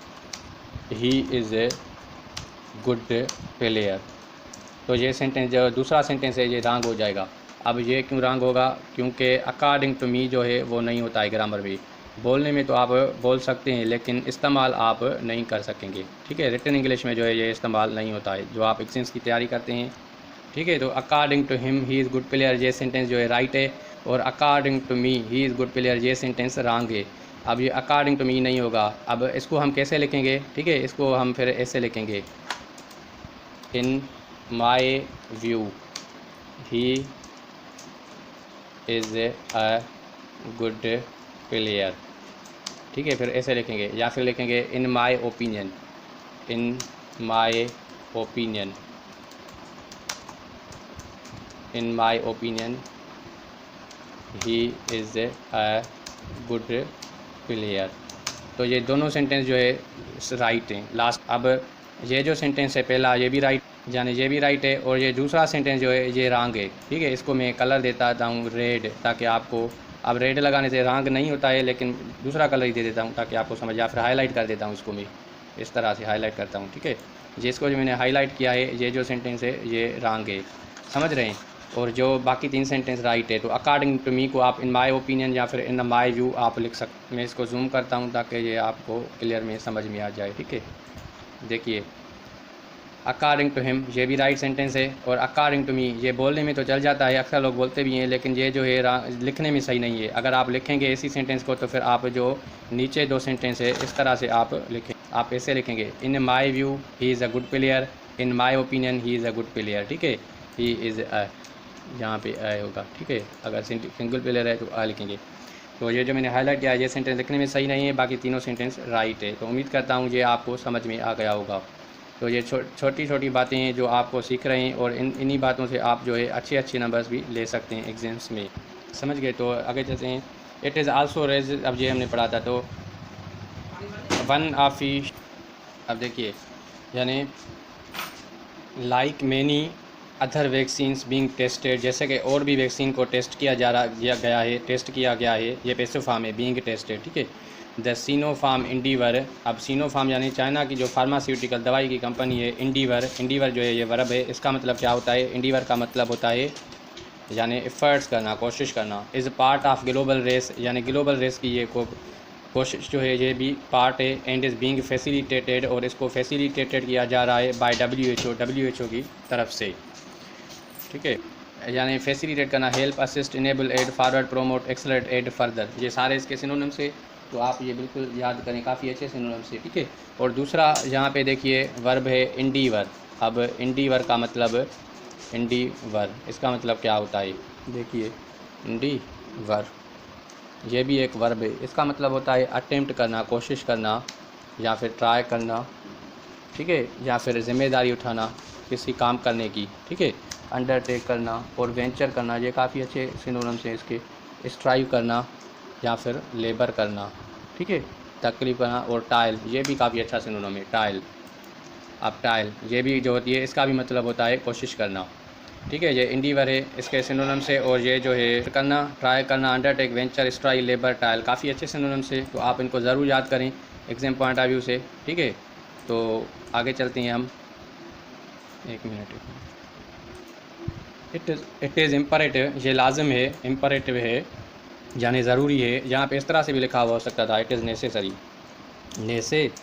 S1: he is a good player, तो ये सेंटेंस जो दूसरा सेंटेंस है ये रॉन्ग हो जाएगा। अब ये क्यों रॉन्ग होगा, क्योंकि अकॉर्डिंग टू मी जो है वो नहीं होता है ग्रामर में, बोलने में तो आप बोल सकते हैं लेकिन इस्तेमाल आप नहीं कर सकेंगे, ठीक है। रिटन इंग्लिश में जो है ये इस्तेमाल नहीं होता है, जो आप एग्जाम्स की तैयारी करते हैं, ठीक है। तो according to him he is good player, ये सेंटेंस जो है राइट है, और according to me he is good player, ये सेंटेंस रॉन्ग है। अब ये अकॉर्डिंग टू मी नहीं होगा, अब इसको हम कैसे लिखेंगे, ठीक है, इसको हम फिर ऐसे लिखेंगे, in my view he is a good player, ठीक है, फिर ऐसे लिखेंगे, या फिर लिखेंगे in my opinion, in my opinion, in my opinion he is a good player. तो ये दोनों सेंटेंस जो है राइट हैं लास्ट। अब ये जो सेंटेंस है पहला, ये भी राइट, यानी ये भी राइट है, और ये दूसरा सेंटेंस जो है ये रॉन्ग है, ठीक है। इसको मैं कलर देता हूँ रेड, ताकि आपको, अब रेड लगाने से रॉन्ग नहीं होता है लेकिन दूसरा कलर ही दे देता हूँ ताकि आपको समझ, या फिर हाईलाइट कर देता हूँ इसको, मैं इस तरह से हाईलाइट करता हूँ, ठीक है। जिसको जो मैंने हाईलाइट किया है ये जो सेंटेंस है ये रॉन्ग है, समझ रहे हैं, और जो बाकी तीन सेंटेंस राइट है। तो अकॉर्डिंग टू मी को आप इन माय ओपिनियन या फिर इन माय व्यू आप लिख सकते। मैं इसको जूम करता हूँ ताकि ये आपको क्लियर में समझ में आ जाए, ठीक है। देखिए अकॉर्डिंग टू हिम ये भी राइट सेंटेंस है, और अकॉर्डिंग टू मी ये बोलने में तो चल जाता है, अक्सर लोग बोलते भी हैं, लेकिन ये जो है लिखने में सही नहीं है। अगर आप लिखेंगे इसी सेंटेंस को तो फिर आप जो नीचे दो सेंटेंस है इस तरह से आप लिखें, आप ऐसे लिखेंगे, in my view he is a good player, in my opinion he is a good player, ठीक है, ही इज़ अ यहाँ पे आई होगा, ठीक है। अगर सिंगल प्लेयर है तो आ लिखेंगे। तो ये जो मैंने हाईलाइट किया है ये सेंटेंस लिखने में सही नहीं है, बाकी तीनों सेंटेंस राइट है। तो उम्मीद करता हूँ ये आपको समझ में आ गया होगा। तो ये छोटी छोटी बातें हैं जो आपको सीख रहे हैं, और इन्हीं बातों से आप जो है अच्छे अच्छे नंबर्स भी ले सकते हैं एग्ज़ाम्स में। समझ गए। तो आगे चलते हैं। इट इज़ आल्सो रेज, अब ये हमने पढ़ा था। तो वन ऑफ ही, अब देखिए, यानी like many other vaccines being tested, जैसे कि और भी वैक्सीन को टेस्ट किया गया है, टेस्ट किया गया है, ये पैसिव फॉर्म है, बीइंग टेस्टेड, ठीक है। द सिनोफार्म इंडिवर, अब सिनोफार्म यानी चाइना की जो फार्मास्यूटिकल दवाई की कंपनी है, इंडिवर, इंडिवर जो है ये वर्ब है, इसका मतलब क्या होता है, इंडिवर का मतलब होता है यानी एफर्ट्स करना, कोशिश करना। Is part of global race, यानी ग्लोबल रेस की ये कोशिश जो है ये भी पार्ट है। एंड इज़ बीइंग फैसिलिटेटेड, और इसको फैसिलिटेटेड किया जा रहा है बाय WHO की तरफ से, ठीक है। यानी फैसिलिटेट करना, help, assist, enable, aid, forward, promote, accelerate, aid, further, ये सारे इसके सिनोनिम्स से। तो आप ये बिल्कुल याद करें, काफ़ी अच्छे सिनोनिम्स से, ठीक है। और दूसरा यहाँ पे देखिए वर्ब है इंडीवर। अब इंडीवर का मतलब, इंडीवर इसका मतलब क्या होता है, देखिए इंडीवर ये भी एक वर्ब है, इसका मतलब होता है अटेम्प्ट करना, कोशिश करना, या फिर ट्राई करना, ठीक है, या फिर ज़िम्मेदारी उठाना किसी काम करने की, ठीक है। अंडरटेक करना और वेंचर करना, ये काफ़ी अच्छे सिनोनिम्स हैं इसके। स्ट्राइव करना या फिर लेबर करना, ठीक है, तकलीफ करना। और टाइल, ये भी काफ़ी अच्छा सिनोनिम है, टाइल। अब टाइल ये भी जो होती है इसका भी मतलब होता है कोशिश करना, ठीक है। ये इंडीवर है इसके सिनोनिम्स से। और ये जो है करना, ट्राई करना, undertake, venture, strive, labour, tile, काफ़ी अच्छे सिनोनिम्स है। तो आप इनको ज़रूर याद करें एग्जाम पॉइंट ऑफ व्यू से, ठीक है। तो आगे चलते हैं हम, एक मिनट। इट इज़ इम्परेटिव, ये लाजिम है, इम्परेटिव है यानी ज़रूरी है। यहाँ पे इस तरह से भी लिखा हुआ हो सकता था, इट इज़ नेसेसरी, नेसेसरी,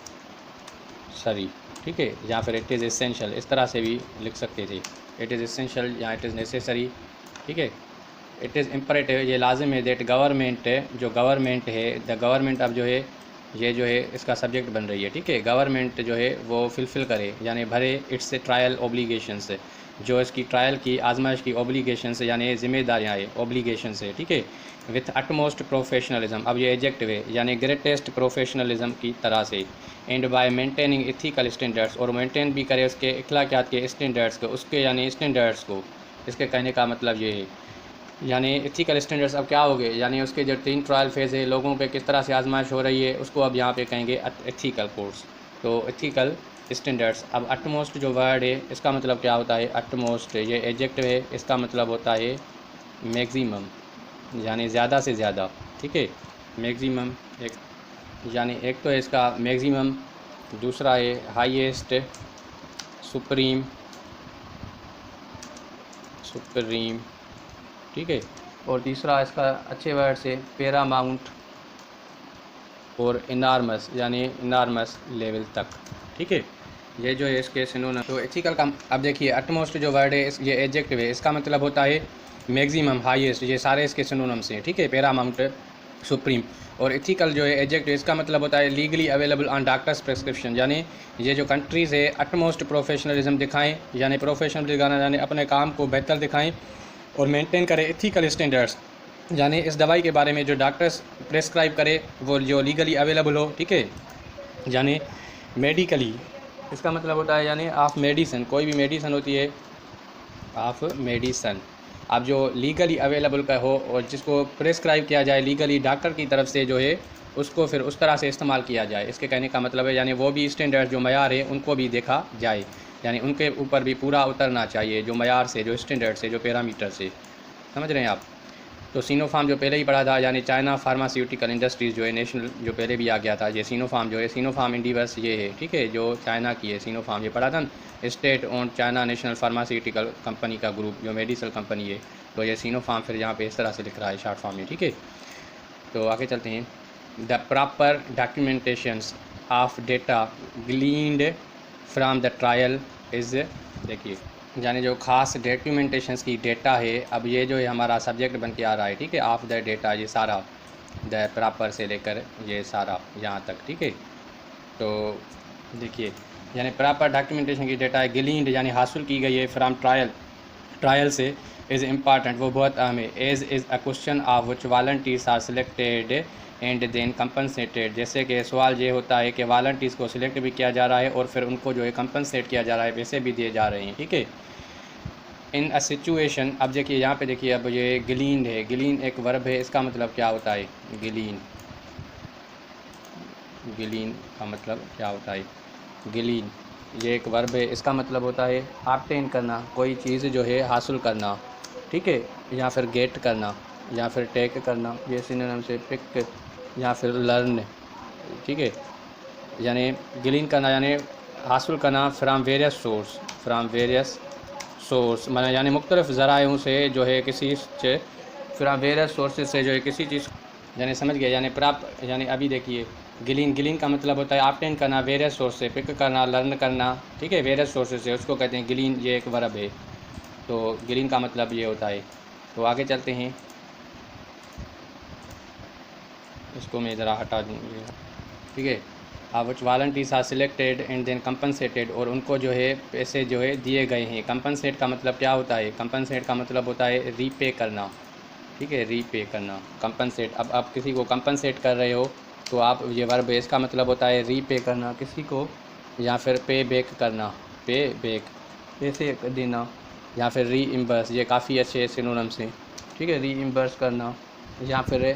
S1: ठीक है, या फिर इट इज़ एसेंशियल, इस तरह से भी लिख सकते थे। इट इज़ एसेंशियल या इट इज़ नेसेसरी, ठीक है। इट इज़ इम्परेटिव, ये लाजिम है। दैट गवर्नमेंट, जो गवर्नमेंट है, द गवर्नमेंट, अब जो है ये जो है इसका सब्जेक्ट बन रही है, ठीक है। गवर्नमेंट जो है वो फुलफ़िल करे यानी भरे इट्स ट्रायल ओब्लिगेशंस, जो इसकी ट्रायल की आजमाइश की ओब्लिगेशंस यानी जिम्मेदारियाँ है, ओब्लिगेशंस है, ठीक है। विथ अटमोस्ट प्रोफेशनलिज्म, अब ये एडजेक्टिव है, यानी ग्रेटेस्ट प्रोफेशनलिज्म की तरह से। And bye maintaining ethical standards, और मेंटेन भी करे उसके अखलाकियात के स्टैंडर्ड्स को, उसके यानी स्टैंडर्ड्स को। इसके कहने का मतलब ये है, यानी एथिकल स्टैंडर्ड्स अब क्या हो गए, यानी उसके जो 3 ट्रायल फेज़ है, लोगों पे किस तरह से आजमाइश हो रही है, उसको अब यहाँ पे कहेंगे एथिकल कोर्स। तो एथिकल स्टैंडर्ड्स। अब अटमोस्ट जो वर्ड है इसका मतलब क्या होता है, अटमोस्ट ये एडजेक्टिव है, इसका मतलब होता है मैक्सिमम, यानी ज़्यादा से ज़्यादा, ठीक है। मैक्सिमम एक, यानी एक तो है इसका मैक्सिमम, दूसरा है हाईएस्ट, सुप्रीम, सुप्रीम, ठीक है। और तीसरा इसका अच्छे वर्ड से पैरामाउंट, और इनार्मस यानी इनार्मस लेवल तक, ठीक है। ये जो है इसके सिनोनिम। तो एथिकल का, अब देखिए अटमोस्ट जो वर्ड है ये एडजेक्टिव है, इसका मतलब होता है मैक्सिमम, हाईएस्ट, ये सारे इसके सिनोनिम्स हैं, ठीक है। Paramount, supreme. और एथिकल जो है एडजेक्टिव, इसका मतलब होता है legally available on doctors prescription, यानी ये जो कंट्रीज़ है अटमोस्ट प्रोफेशनलिज्म दिखाएं, यानी प्रोफेशनल दिखाना, यानी अपने काम को बेहतर दिखाएं और मेंटेन करें एथिकल स्टैंडर्ड्स, यानी इस दवाई के बारे में जो डॉक्टर्स प्रेस्क्राइब करे वो जो लीगली अवेलेबल हो, ठीक है। यानी मेडिकली, इसका मतलब होता है यानी ऑफ मेडिसन, कोई भी मेडिसन होती है ऑफ मेडिसन, अब जो लीगली अवेलेबल का हो और जिसको प्रेस्क्राइब किया जाए लीगली डॉक्टर की तरफ से जो है, उसको फिर उस तरह से इस्तेमाल किया जाए। इसके कहने का मतलब है यानी वो भी स्टैंडर्ड जो मयार है उनको भी देखा जाए, यानी उनके ऊपर भी पूरा उतरना चाहिए जो मयार से, जो स्टैंडर्ड से, जो पैरामीटर से। समझ रहे हैं आप। तो सिनोफार्म जो पहले ही पढ़ा था, यानी चाइना फार्मास्यूटिकल इंडस्ट्रीज़ जो है नेशनल, जो पहले भी आ गया था, ये सिनोफार्म जो है, सिनोफार्म इंडिवर्स ये है, ठीक है, जो चाइना की है सिनोफार्म, ये पढ़ा था ना। State own China national pharmaceutical company का ग्रुप, जो मेडिसिनल कंपनी है, तो ये सिनोफार्म फिर यहाँ पे इस तरह से लिख रहा है शॉर्ट फॉर्म में, ठीक है। तो आगे चलते हैं। The proper documentations of data gleaned from the trial is, देखिए यानी जो खास डॉक्यूमेंटेशंस की डेटा है, अब ये जो है हमारा सब्जेक्ट बन के आ रहा है, ठीक है। ऑफ द डेटा, ये सारा द प्रॉपर से लेकर ये सारा यहाँ तक, ठीक है। तो देखिए यानी प्रॉपर डॉक्यूमेंटेशन की डेटा है, ग्लीन्ड यानी हासिल की गई है, फ्राम ट्रायल, ट्रायल से, इज़ इम्पॉर्टेंट, वो बहुत अहम है। As is a question of which volunteers are selected and then compensated. जैसे कि सवाल ये होता है कि वॉलंटियर्स को सिलेक्ट भी किया जा रहा है और फिर उनको जो है कंपनसेट किया जा रहा है, पैसे भी दिए जा रहे हैं, ठीक है। इन अ सिचुएशन, अब देखिए यहाँ पे देखिए, अब ये ग्लीन है, ग्लीन एक वर्ब है, इसका मतलब क्या होता है, ग्लीन, ग्लीन का मतलब क्या होता है, ग्लीन ये एक वर्ब है, इसका मतलब होता है ऑब्टेन करना, कोई चीज़ जो है हासिल करना, ठीक है, या फिर गेट करना, या फिर टेक करना, ये सिनोनिम से पिक या फिर लर्न, ठीक है। यानी ग्लीन करना यानी हासिल करना from various source, from various source मतलब यानी मुख्तलिफ ज़रायों से जो है किसी से, फ्राम वेरियस सोर्सेज से जो है किसी चीज़, यानी समझ गए, यानी प्राप्त, यानी अभी देखिए ग्लीन, ग्लीन का मतलब होता है ऑब्टेन करना वेरियस सोर्स से, पिक करना, लर्न करना, ठीक है, वेरियस सोर्सेज से, उसको कहते हैं ग्लीन, ये एक वर्ब है। तो ग्लीन का मतलब ये होता है। तो आगे चलते हैं, इसको मैं ज़रा हटा दूँगी, ठीक है। Which volunteers are selected and then compensated, और उनको जो है पैसे जो है दिए गए हैं। कंपनसेट का मतलब क्या होता है, कंपनसेट का मतलब होता है रीपे करना, ठीक है, रीपे करना, कंपनसेट। अब आप किसी को कंपनसेट कर रहे हो तो आप ये वर्ब है, इसका मतलब होता है रीपे करना किसी को, या फिर पे बैक करना, पे बैक, पैसे देना, या फिर री इम्बर्स, ये काफ़ी अच्छे सिनोनिम से, ठीक है, री इम्बर्स करना, या फिर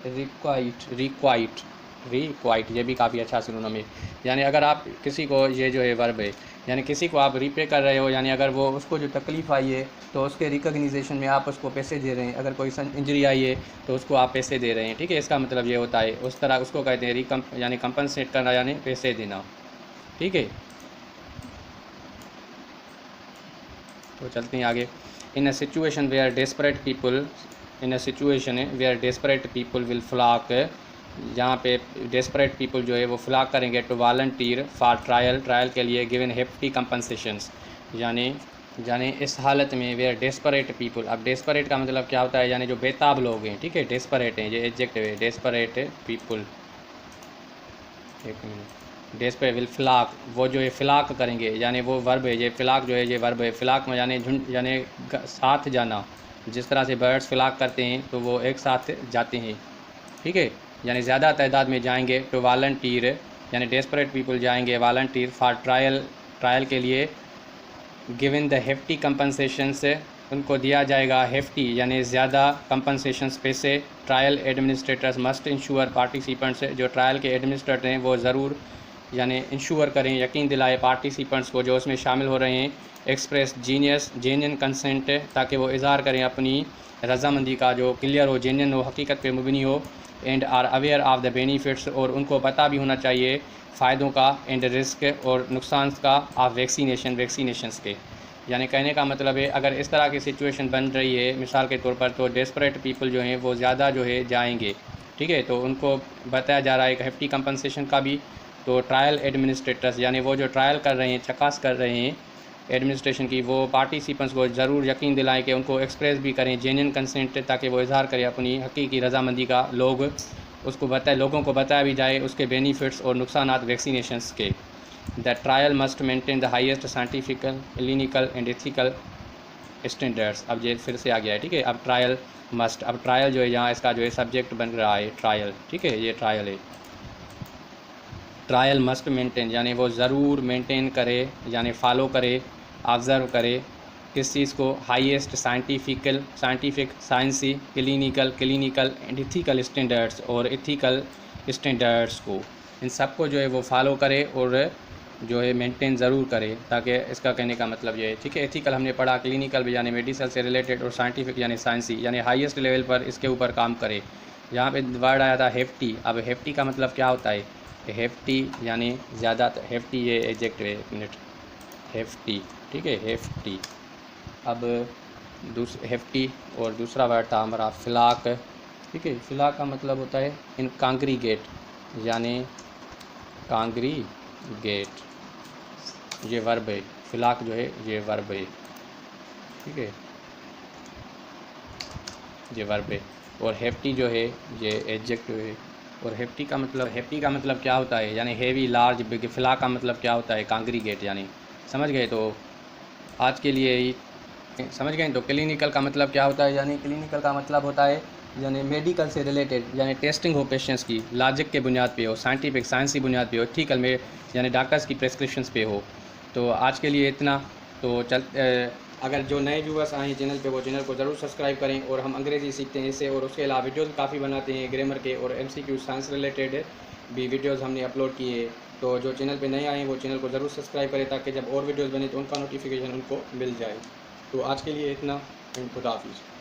S1: रिक्वाइट, रिक्वाइट, रिक्वाइट, ये भी काफ़ी अच्छा सिनोनिम है। यानी अगर आप किसी को, ये जो है वर्ब है, यानी किसी को आप रीपे कर रहे हो, यानी अगर वो उसको जो तकलीफ़ आई है तो उसके रिकग्निजेशन में आप उसको पैसे दे रहे हैं, अगर कोई इंजरी आई है तो उसको आप पैसे दे रहे हैं, ठीक है, इसका मतलब ये होता है। उस तरह उसको कहते हैं यानी कंपनसेट करना, यानी पैसे देना, ठीक है। तो चलते हैं आगे। In a situation where desperate people, in a situation where desperate people will flock, जहाँ पे डेस्परेट पीपल जो है वो फ्लॉक करेंगे to volunteer for trial, trial के लिए, गिवन हेफ्टी कंपनसेशंस, यानी यानी इस हालत में वेयर डेस्परेट पीपल, अब डेस्परेट का मतलब क्या होता है, यानी जो बेताब लोग हैं, ठीक है, डेस्परेट हैं, ये एडजेक्टिव है, डेस्परेट पीपल, एक मिनट, डेस्परेट विल फ्लाक, वो जो है फ्लाक करेंगे, यानी वो वर्ब है, ये फ्लाक जो है ये वर्ब है, फ्लाक में यानी झुंड, यानी साथ जाना, जिस तरह से बर्ड्स फ्लाक करते हैं तो वो एक साथ जाते हैं, ठीक है, यानी ज़्यादा तादाद में जाएंगे टू वॉलंटियर, यानी डेस्परेट पीपल जाएंगे वॉलंटियर फॉर ट्रायल, ट्रायल के लिए, गिवन द हेफ्टी कंपनसेशन से, उनको दिया जाएगा हेफ्टी यानी ज़्यादा कंपनसेशंस पैसे। Trial administrators must ensure participants, जो ट्रायल के एडमिनिस्ट्रेटर हैं वो ज़रूर यानी इंश्योर करें, यकीन दिलाए पार्टिसिपेंट्स को जो उसमें शामिल हो रहे हैं, एक्सप्रेस जेन्यन कंसेंट, ताकि वो इज़हार करें अपनी रजामंदी का जो क्लियर हो, जेन्यन हो, हकीकत पे मुबनी हो, and are aware of the benefits, और उनको पता भी होना चाहिए फ़ायदों का, एंड रिस्क और नुकसान का, ऑफ वैक्सीनेशंस के। यानी कहने का मतलब है अगर इस तरह की सिचुएशन बन रही है मिसाल के तौर पर, तो डेस्परेट पीपल जो हैं वो ज़्यादा जो है जाएंगे, ठीक है, तो उनको बताया जा रहा है एक हेफ्टी कंपनसेशन का भी। तो ट्रायल एडमिनिस्ट्रेटर्स यानी वो जो ट्रायल कर रहे हैं, चकास कर रहे हैं एडमिनिस्ट्रेशन की, वो पार्टिसिपेंट्स को ज़रूर यकीन दिलाएं कि उनको एक्सप्रेस भी करें जेन्युइन कंसेंट, ताकि वो इजहार करें अपनी हकीकी रजामंदी का, लोग उसको बताए, लोगों को बताया भी जाए उसके बेनिफिट्स और नुकसानात वैक्सीनेशंस के। The trial must maintain the highest scientific, clinical and ethical standards. अब ये फिर से आ गया है, ठीक है, अब ट्रायल मस्ट, अब ट्रायल जो है यहाँ इसका जो है सब्जेक्ट बन रहा है ट्रायल, ठीक है, ये ट्रायल है। ट्रायल मस्ट मेंटेन यानी वो ज़रूर मेंटेन करे, यानी फॉलो करे, ऑब्ज़र्व करे, किस चीज़ को, highest scientific science, clinical and ethical standards, और इथिकल स्टैंडर्ड्स को, इन सब को जो है वो फॉलो करे और जो है मेंटेन ज़रूर करे, ताकि इसका कहने का मतलब ये है, ठीक है। एथिकल हमने पढ़ा, क्लिनिकल भी यानी मेडिकल से रिलेटेड, और साइंटिफिक यानी साइंसी, यानी हाईएस्ट लेवल पर इसके ऊपर काम करे। यहाँ पे वर्ड आया था हेफ्टी, अब हेफ्टी का मतलब क्या होता है, हेफ्टी यानी ज़्यादा, हेफ्टी ये एडजेक्टिव है, एक मिनट, हेफ्टी, ठीक है, हेफ्टी। अब हेफ्टी, और दूसरा वर्ड था हमारा फ्लाक, ठीक है, फ्लाक का मतलब होता है इन कांग्रीगेट, यानी कांग्रीगेट, ये वर्ब है, फ्लाक जो है ये वर्ब है, ठीक है, ये वर्ब है, और हेफ्टी जो है ये एडजेक्टिव है। और हेफ्टी का मतलब क्या होता है, यानी हेवी, लार्ज, बिग। फ्ला का मतलब क्या होता है, कांग्रीगेट, यानी समझ गए। तो आज के लिए ही समझ गए। तो क्लिनिकल का मतलब क्या होता है, यानी क्लिनिकल का मतलब होता है यानी मेडिकल से रिलेटेड, यानी टेस्टिंग हो पेशेंट्स की, लॉजिक के बुनियाद पे हो, साइंटिफिक साइंस की बुनियाद पे हो, एथिकल में यानी डॉक्टर्स की प्रेस्क्रिप्शंस पे हो। तो आज के लिए इतना। तो अगर जो नए व्यूअर्स आए हैं चैनल पे वो चैनल को ज़रूर सब्सक्राइब करें। और हम अंग्रेज़ी सीखते हैं इससे, और उसके अलावा वीडियोज़ काफ़ी बनाते हैं ग्रामर के और MCQ साइंस रिलेटेड भी वीडियोज़ हमने अपलोड किए। तो जो चैनल पे नए आए हैं वो चैनल को ज़रूर सब्सक्राइब करें, ताकि जब और वीडियोज़ बने तो उनका नोटिफिकेशन उनको मिल जाए। तो आज के लिए इतना। खुदा हाफिज़।